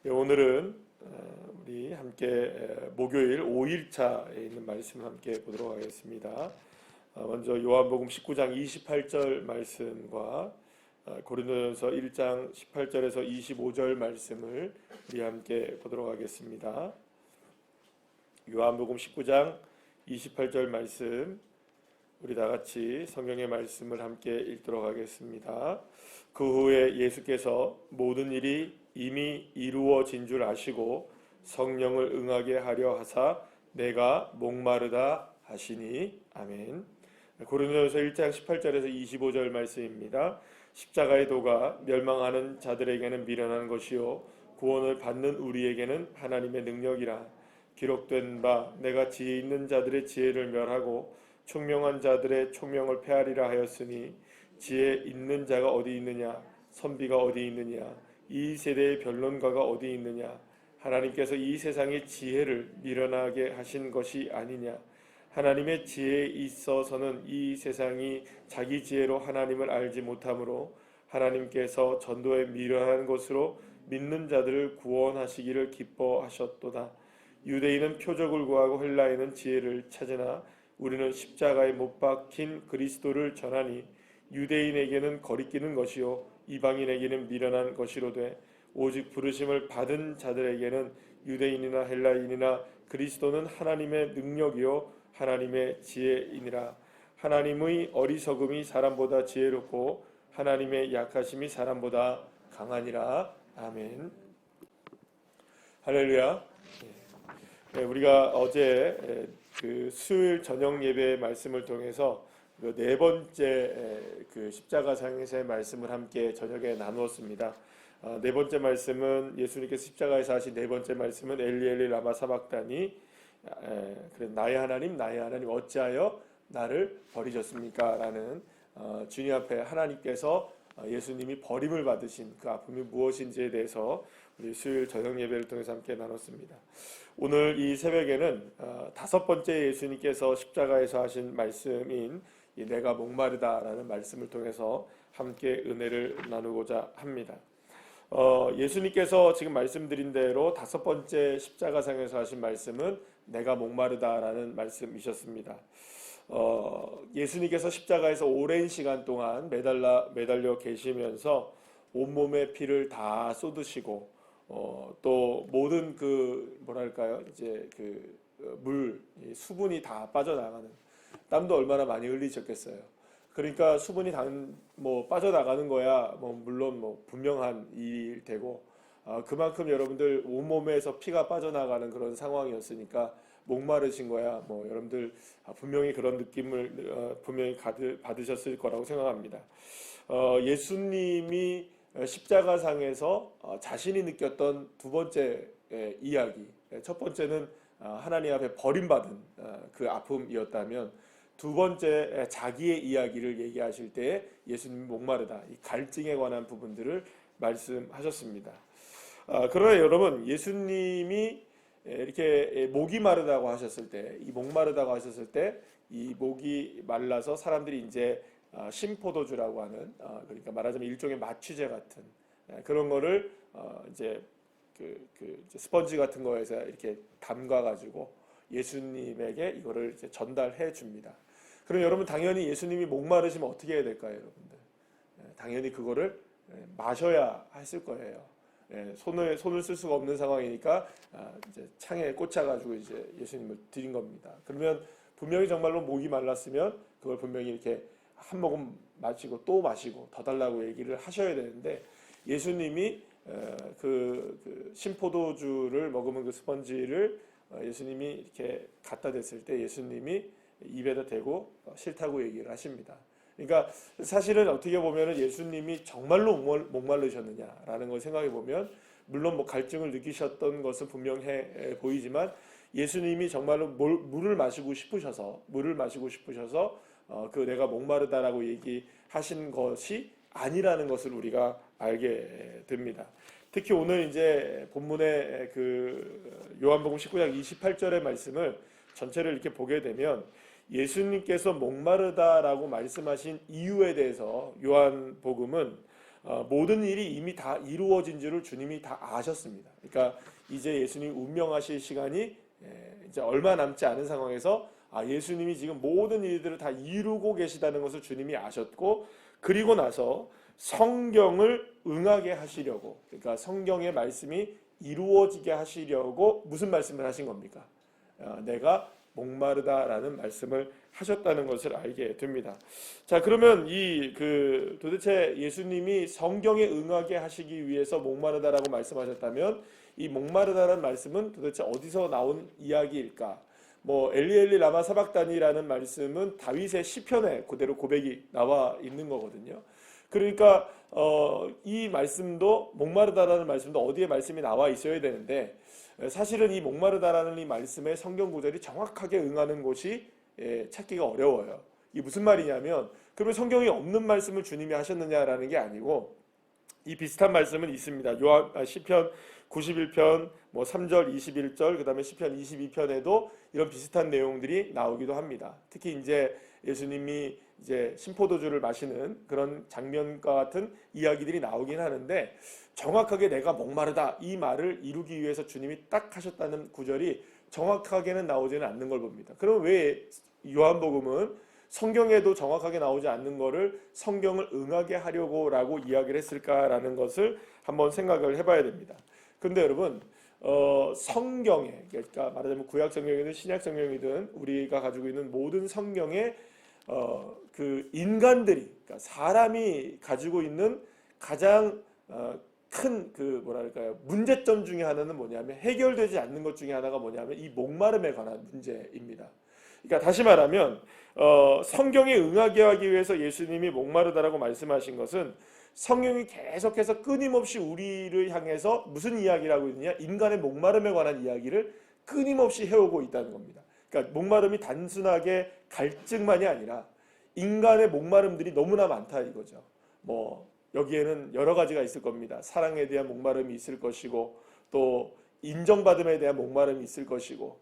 오늘은 우리 함께 목요일 5일차에 있는 말씀을 함께 보도록 하겠습니다. 먼저 요한복음 19장 28절 말씀과 고린도전서 1장 18절에서 25절 말씀을 우리 함께 보도록 하겠습니다. 요한복음 19장 28절 말씀, 우리 다 같이 성경의 말씀을 함께 읽도록 하겠습니다. 그 후에 예수께서 모든 일이 이미 이루어진 줄 아시고 성령을 응하게 하려 하사 내가 목마르다 하시니. 아멘. 고린도전서 1장 18절에서 25절 말씀입니다. 십자가의 도가 멸망하는 자들에게는 미련한 것이요 구원을 받는 우리에게는 하나님의 능력이라. 기록된 바 내가 지혜 있는 자들의 지혜를 멸하고 총명한 자들의 총명을 폐하리라 하였으니, 지혜 있는 자가 어디 있느냐, 선비가 어디 있느냐, 이 세대의 변론가가 어디 있느냐. 하나님께서 이 세상의 지혜를 미련하게 하신 것이 아니냐. 하나님의 지혜에 있어서는 이 세상이 자기 지혜로 하나님을 알지 못하므로 하나님께서 전도에 미련한 것으로 믿는 자들을 구원하시기를 기뻐하셨도다. 유대인은 표적을 구하고 헬라인은 지혜를 찾으나 우리는 십자가에 못 박힌 그리스도를 전하니, 유대인에게는 거리끼는 것이요 이방인에게는 미련한 것이로되 오직 부르심을 받은 자들에게는 유대인이나 헬라인이나 그리스도는 하나님의 능력이요 하나님의 지혜이니라. 하나님의 어리석음이 사람보다 지혜롭고 하나님의 약하심이 사람보다 강하니라. 아멘. 할렐루야. 우리가 어제 그 수요일 저녁 예배 말씀을 통해서 네 번째 그 십자가상에서의 말씀을 함께 저녁에 나누었습니다. 네 번째 말씀은 예수님께서 십자가에서 하신 네 번째 말씀은 엘리 엘리 라마 사박다니, 그래 나의 하나님 어찌하여 나를 버리셨습니까? 라는 주님 앞에 하나님께서 예수님이 버림을 받으신 그 아픔이 무엇인지에 대해서 우리 수요일 저녁 예배를 통해서 함께 나눴습니다. 오늘 이 새벽에는 다섯 번째 예수님께서 십자가에서 하신 말씀인 이 내가 목마르다라는 말씀을 통해서 함께 은혜를 나누고자 합니다. 예수님께서 지금 말씀드린 대로 다섯 번째 십자가상에서 하신 말씀은 내가 목마르다라는 말씀이셨습니다. 예수님께서 십자가에서 오랜 시간 동안 매달려 계시면서 온몸에 피를 다 쏟으시고 또 모든 그 뭐랄까요, 이제 그 물, 수분이 다 빠져나가는, 땀도 얼마나 많이 흘리셨겠어요. 그러니까 수분이 빠져나가는 거야 물론 분명한 일일 테고, 그만큼 여러분들 온몸에서 피가 빠져나가는 그런 상황이었으니까 목마르신 거야 여러분들 분명히 그런 느낌을 분명히 받으셨을 거라고 생각합니다. 예수님이 십자가상에서 자신이 느꼈던 두 번째 이야기, 첫 번째는 하나님 앞에 버림받은 그 아픔이었다면, 두 번째 자기의 이야기를 얘기하실 때 예수님이 목마르다, 이 갈증에 관한 부분들을 말씀하셨습니다. 그러나 여러분, 예수님이 이렇게 목이 마르다고 하셨을 때, 이 목마르다고 하셨을 때, 이 목이 말라서 사람들이 이제 신포도주라고 하는, 그러니까 말하자면 일종의 마취제 같은 그런 거를 이제 그 스펀지 같은 거에서 이렇게 담가 가지고 예수님에게 이거를 이제 전달해 줍니다. 그럼 여러분, 당연히 예수님이 목마르시면 어떻게 해야 될까요, 여러분들? 당연히 그거를 마셔야 했을 거예요. 손을 쓸 수가 없는 상황이니까 이제 창에 꽂아가지고 이제 예수님을 드린 겁니다. 그러면 분명히 정말로 목이 말랐으면 그걸 분명히 이렇게 한 모금 마시고 또 마시고 더 달라고 얘기를 하셔야 되는데, 예수님이 그 신포도주를 머금은 그 스펀지를 예수님이 이렇게 갖다 댔을 때 예수님이 입에다 대고 싫다고 얘기를 하십니다. 그러니까 사실은 어떻게 보면 예수님이 정말로 목마르셨느냐라는 걸 생각해 보면, 물론 갈증을 느끼셨던 것은 분명해 보이지만 예수님이 정말로 물을 마시고 싶으셔서 그 내가 목마르다라고 얘기하신 것이 아니라는 것을 우리가 알게 됩니다. 특히 오늘 이제 본문의 그 요한복음 19장 28절의 말씀을 전체를 이렇게 보게 되면, 예수님께서 목마르다라고 말씀하신 이유에 대해서 요한복음은 모든 일이 이미 다 이루어진 줄을 주님이 다 아셨습니다. 그러니까 이제 예수님 운명하실 시간이 이제 얼마 남지 않은 상황에서 예수님이 지금 모든 일들을 다 이루고 계시다는 것을 주님이 아셨고, 그리고 나서 성경을 응하게 하시려고, 그러니까 성경의 말씀이 이루어지게 하시려고 무슨 말씀을 하신 겁니까? 내가 목마르다라는 말씀을 하셨다는 것을 알게 됩니다. 자, 그러면 도대체 예수님이 성경에 응하게 하시기 위해서 목마르다라고 말씀하셨다면, 이 목마르다라는 말씀은 도대체 어디서 나온 이야기일까? 엘리 엘리 라마 사박다니라는 말씀은 다윗의 시편에 그대로 고백이 나와 있는 거거든요. 그러니까 이 말씀도, 목마르다라는 말씀도 어디에 말씀이 나와 있어야 되는데, 사실은 이 목마르다라는 이 말씀의 성경 구절이 정확하게 응하는 곳이 찾기가 어려워요. 이게 무슨 말이냐면, 그러면 성경에 없는 말씀을 주님이 하셨느냐라는 게 아니고, 이 비슷한 말씀은 있습니다. 시편 91편 3절 21절, 그다음에 시편 22편에도 이런 비슷한 내용들이 나오기도 합니다. 특히 이제 예수님이 이제 신포도주를 마시는 그런 장면과 같은 이야기들이 나오긴 하는데, 정확하게 내가 목마르다 이 말을 이루기 위해서 주님이 딱 하셨다는 구절이 정확하게는 나오지는 않는 걸 봅니다. 그럼 왜 요한복음은 성경에도 정확하게 나오지 않는 거를 성경을 응하게 하려고라고 이야기를 했을까라는 것을 한번 생각을 해봐야 됩니다. 근데 여러분, 성경에, 그러니까 말하자면 구약 성경이든 신약 성경이든 우리가 가지고 있는 모든 성경에 그 인간들이, 그러니까 사람이 가지고 있는 가장 큰 문제점 중에 하나는 뭐냐면, 해결되지 않는 것 중에 하나가 뭐냐면 이 목마름에 관한 문제입니다. 그러니까 다시 말하면 성경에 응하게 하기 위해서 예수님이 목마르다라고 말씀하신 것은, 성경이 계속해서 끊임없이 우리를 향해서 무슨 이야기를 하고 있느냐, 인간의 목마름에 관한 이야기를 끊임없이 해오고 있다는 겁니다. 그러니까 목마름이 단순하게 갈증만이 아니라 인간의 목마름들이 너무나 많다 이거죠. 여기에는 여러 가지가 있을 겁니다. 사랑에 대한 목마름이 있을 것이고, 또 인정받음에 대한 목마름이 있을 것이고,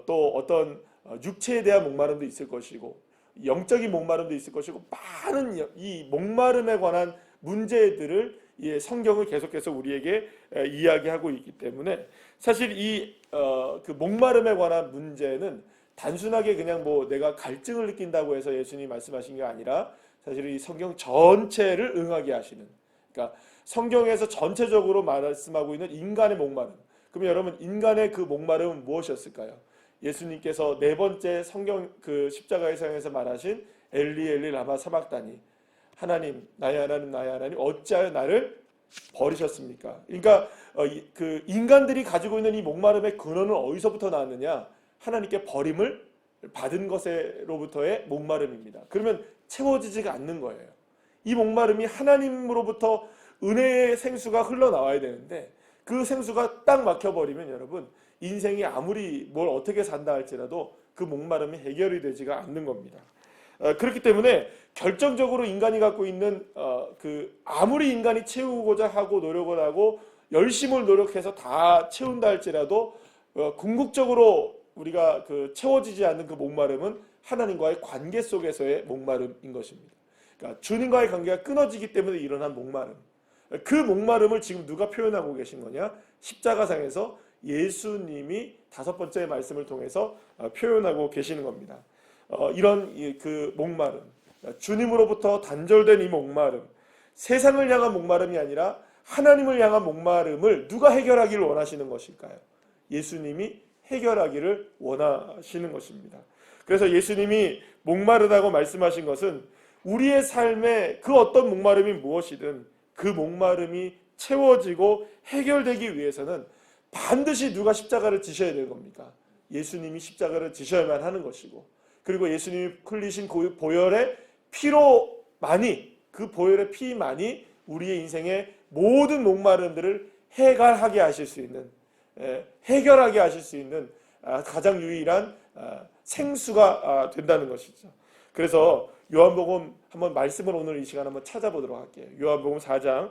또 어떤 육체에 대한 목마름도 있을 것이고, 영적인 목마름도 있을 것이고, 많은 이 목마름에 관한 문제들을 성경을 계속해서 우리에게 이야기하고 있기 때문에, 사실 그 목마름에 관한 문제는 단순하게 그냥 내가 갈증을 느낀다고 해서 예수님이 말씀하신 게 아니라, 사실 이 성경 전체를 응하게 하시는, 그러니까 성경에서 전체적으로 말씀하고 있는 인간의 목마름. 그러면 여러분, 인간의 그 목마름은 무엇이었을까요? 예수님께서 네 번째 성경 그 십자가의 상에서 말하신 엘리 엘리 라마 사박다니, 하나님 나의 하나님 나의 하나님 어찌하여 나를 버리셨습니까? 그러니까 그 인간들이 가지고 있는 이 목마름의 근원은 어디서부터 나왔느냐? 하나님께 버림을 받은 것으로부터의 목마름입니다. 그러면 채워지지가 않는 거예요. 이 목마름이 하나님으로부터 은혜의 생수가 흘러나와야 되는데, 그 생수가 딱 막혀버리면 여러분, 인생이 아무리 뭘 어떻게 산다 할지라도 그 목마름이 해결이 되지가 않는 겁니다. 그렇기 때문에 결정적으로 인간이 갖고 있는 아무리 인간이 채우고자 하고 노력을 하고 열심을 노력해서 다 채운다 할지라도 궁극적으로 우리가 채워지지 않는 그 목마름은 하나님과의 관계 속에서의 목마름인 것입니다. 그러니까 주님과의 관계가 끊어지기 때문에 일어난 목마름. 그 목마름을 지금 누가 표현하고 계신 거냐? 십자가상에서 예수님이 다섯 번째 말씀을 통해서 표현하고 계시는 겁니다. 이런 그 목마름, 주님으로부터 단절된 이 목마름, 세상을 향한 목마름이 아니라 하나님을 향한 목마름을 누가 해결하기를 원하시는 것일까요? 예수님이 해결하기를 원하시는 것입니다. 그래서 예수님이 목마르다고 말씀하신 것은 우리의 삶에 그 어떤 목마름이 무엇이든 그 목마름이 채워지고 해결되기 위해서는 반드시 누가 십자가를 지셔야 되는 겁니까? 예수님이 십자가를 지셔야만 하는 것이고, 그리고 예수님이 흘리신 그 보혈의 피로만이, 그 보혈의 피만이 우리의 인생의 모든 목마름들을 해결하게 하실 수 있는, 해결하게 하실 수 있는 가장 유일한 생수가 된다는 것이죠. 그래서 요한복음 한번 말씀을 오늘 이 시간 한번 찾아보도록 할게요. 요한복음 4장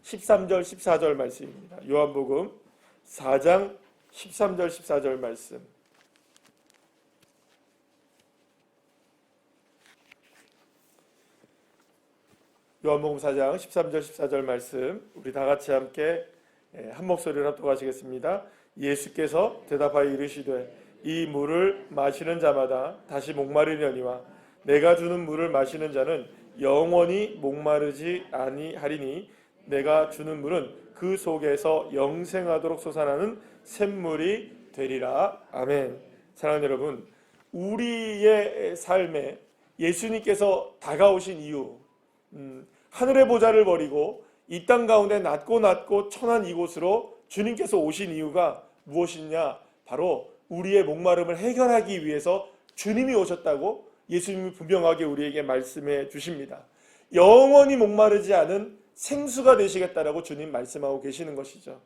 13절 14절 말씀입니다. 요한복음 4장 13절 14절 말씀. 요한복음 4장 13절 14절 말씀 우리 다 같이 함께 한 목소리로 합독하시겠습니다. 예수께서 대답하여 이르시되 이 물을 마시는 자마다 다시 목마르려니와 내가 주는 물을 마시는 자는 영원히 목마르지 아니하리니 내가 주는 물은 그 속에서 영생하도록 솟아나는 샘물이 되리라. 아멘. 사랑하는 여러분, 우리의 삶에 예수님께서 다가오신 이유, 하늘의 보좌를 버리고 이 땅 가운데 낮고 천한 이곳으로 주님께서 오신 이유가 무엇이냐? 바로 우리의 목마름을 해결하기 위해서 주님이 오셨다고 예수님이 분명하게 우리에게 말씀해 주십니다. 영원히 목마르지 않은 생수가 되시겠다라고 주님 말씀하고 계시는 것이죠.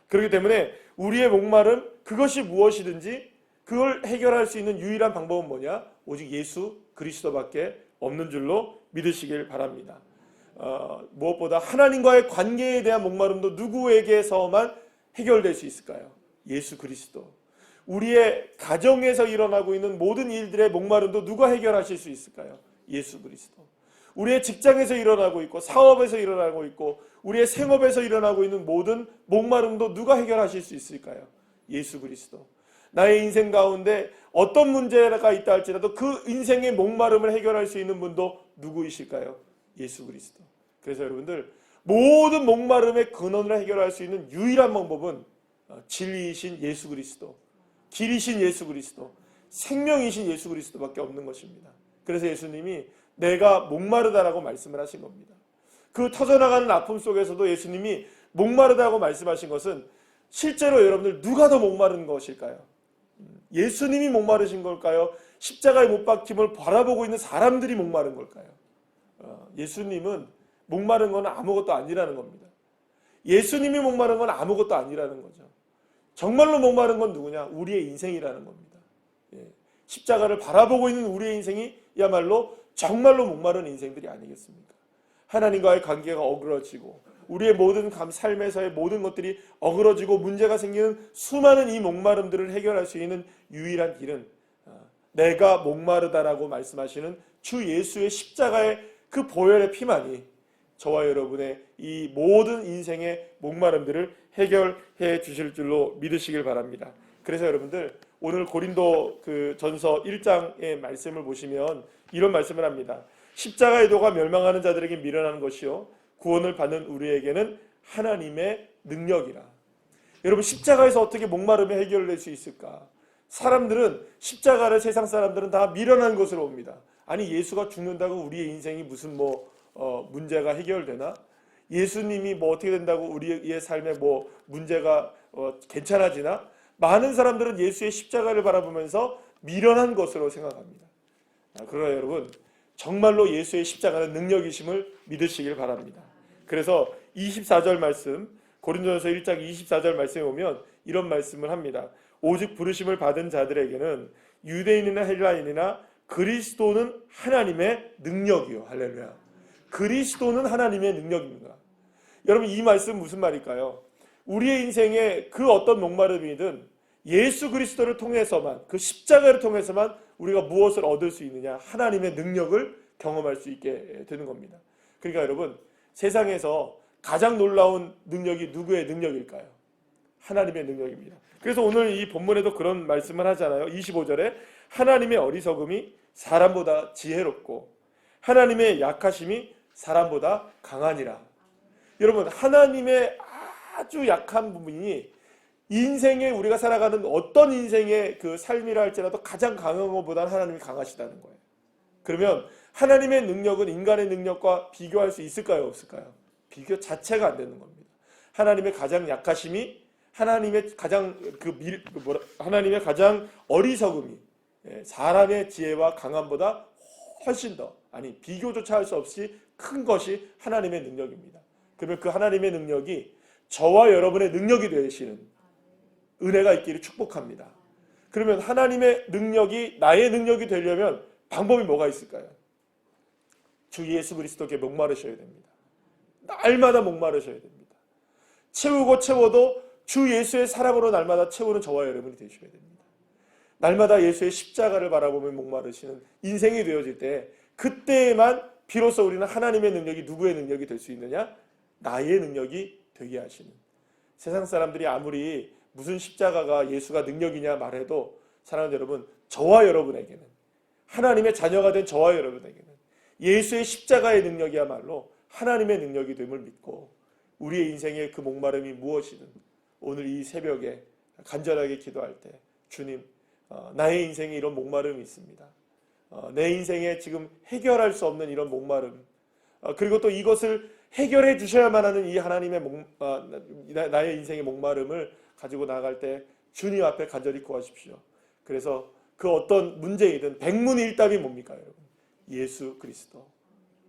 그렇기 때문에 우리의 목마름, 그것이 무엇이든지 그걸 해결할 수 있는 유일한 방법은 뭐냐? 오직 예수 그리스도밖에 없는 줄로 믿으시길 바랍니다. 무엇보다 하나님과의 관계에 대한 목마름도 누구에게서만 해결될 수 있을까요? 예수 그리스도. 우리의 가정에서 일어나고 있는 모든 일들의 목마름도 누가 해결하실 수 있을까요? 예수 그리스도. 우리의 직장에서 일어나고 있고 사업에서 일어나고 있고 우리의 생업에서 일어나고 있는 모든 목마름도 누가 해결하실 수 있을까요? 예수 그리스도. 나의 인생 가운데 어떤 문제가 있다 할지라도 그 인생의 목마름을 해결할 수 있는 분도 누구이실까요? 예수 그리스도. 그래서 여러분들, 모든 목마름의 근원을 해결할 수 있는 유일한 방법은 진리이신 예수 그리스도, 길이신 예수 그리스도, 생명이신 예수 그리스도밖에 없는 것입니다. 그래서 예수님이 내가 목마르다라고 말씀을 하신 겁니다. 그 터져나가는 아픔 속에서도 예수님이 목마르다고 말씀하신 것은 실제로 여러분들 누가 더 목마른 것일까요? 예수님이 목마르신 걸까요? 십자가에 못 박힘을 바라보고 있는 사람들이 목마른 걸까요? 예수님은 목마른 건 아무것도 아니라는 겁니다. 예수님이 목마른 건 아무것도 아니라는 거죠. 정말로 목마른 건 누구냐? 우리의 인생이라는 겁니다. 십자가를 바라보고 있는 우리의 인생이야말로 정말로 목마른 인생들이 아니겠습니까? 하나님과의 관계가 어그러지고 우리의 모든 삶에서의 모든 것들이 어그러지고 문제가 생기는 수많은 이 목마름들을 해결할 수 있는 유일한 길은 내가 목마르다라고 말씀하시는 주 예수의 십자가의 그 보혈의 피만이 저와 여러분의 이 모든 인생의 목마름들을 해결해 주실 줄로 믿으시길 바랍니다. 그래서 여러분들, 오늘 고린도 그 전서 1장의 말씀을 보시면 이런 말씀을 합니다. 십자가의 도가 멸망하는 자들에게 미련한 것이요 구원을 받는 우리에게는 하나님의 능력이라. 여러분, 십자가에서 어떻게 목마름이 해결될 수 있을까? 사람들은 십자가를, 세상 사람들은 다 미련한 것으로 봅니다. 아니, 예수가 죽는다고 우리의 인생이 무슨 문제가 해결되나? 예수님이 어떻게 된다고 우리의 삶에 문제가 괜찮아지나? 많은 사람들은 예수의 십자가를 바라보면서 미련한 것으로 생각합니다. 그러나 여러분, 정말로 예수의 십자가는 능력이심을 믿으시길 바랍니다. 그래서 24절 말씀, 고린도전서 1장 24절 말씀에 보면 이런 말씀을 합니다. 오직 부르심을 받은 자들에게는 유대인이나 헬라인이나 그리스도는 하나님의 능력이요. 할렐루야. 그리스도는 하나님의 능력입니다. 여러분, 이 말씀 무슨 말일까요? 우리의 인생에 그 어떤 목마름이든 예수 그리스도를 통해서만, 그 십자가를 통해서만 우리가 무엇을 얻을 수 있느냐? 하나님의 능력을 경험할 수 있게 되는 겁니다. 그러니까 여러분, 세상에서 가장 놀라운 능력이 누구의 능력일까요? 하나님의 능력입니다. 그래서 오늘 이 본문에도 그런 말씀을 하잖아요. 25절에 하나님의 어리석음이 사람보다 지혜롭고 하나님의 약하심이 사람보다 강하니라. 여러분, 하나님의 아주 약한 부분이 인생에 우리가 살아가는 어떤 인생의 그 삶이라 할지라도 가장 강한 것보다는 하나님이 강하시다는 거예요. 그러면 하나님의 능력은 인간의 능력과 비교할 수 있을까요? 없을까요? 비교 자체가 안 되는 겁니다. 하나님의 가장 약하심이 하나님의 가장 어리석음이 사람의 지혜와 강함보다 훨씬 더, 비교조차 할 수 없이 큰 것이 하나님의 능력입니다. 그러면 그 하나님의 능력이 저와 여러분의 능력이 되시는 은혜가 있기를 축복합니다. 그러면 하나님의 능력이 나의 능력이 되려면 방법이 뭐가 있을까요? 주 예수 그리스도께 목마르셔야 됩니다. 날마다 목마르셔야 됩니다. 채우고 채워도 주 예수의 사랑으로 날마다 채우는 저와 여러분이 되셔야 됩니다. 날마다 예수의 십자가를 바라보며 목마르시는 인생이 되어질 때 그때에만 비로소 우리는 하나님의 능력이 누구의 능력이 될 수 있느냐? 나의 능력이 되게 하시는. 세상 사람들이 아무리 무슨 십자가가 예수가 능력이냐 말해도 사랑하는 여러분, 저와 여러분에게는, 하나님의 자녀가 된 저와 여러분에게는 예수의 십자가의 능력이야말로 하나님의 능력이 됨을 믿고 우리의 인생의 그 목마름이 무엇이든 오늘 이 새벽에 간절하게 기도할 때, 주님, 나의 인생에 이런 목마름이 있습니다. 내 인생에 지금 해결할 수 없는 이런 목마름, 그리고 또 이것을 해결해 주셔야만 하는 이 하나님의 나의 인생의 목마름을 가지고 나아갈 때 주님 앞에 간절히 구하십시오. 그래서 그 어떤 문제이든 백문일답이 뭡니까, 여러분? 예수 그리스도.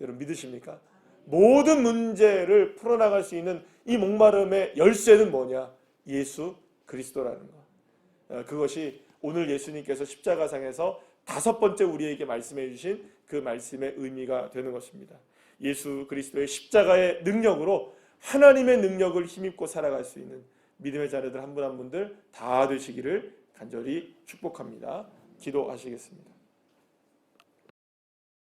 여러분 믿으십니까? 모든 문제를 풀어나갈 수 있는 이 목마름의 열쇠는 뭐냐? 예수 그리스도라는 것. 그것이 오늘 예수님께서 십자가상에서 5번째 우리에게 말씀해 주신 그 말씀의 의미가 되는 것입니다. 예수 그리스도의 십자가의 능력으로 하나님의 능력을 힘입고 살아갈 수 있는 믿음의 자녀들 한 분 한 분들 다 되시기를 간절히 축복합니다. 기도하시겠습니다.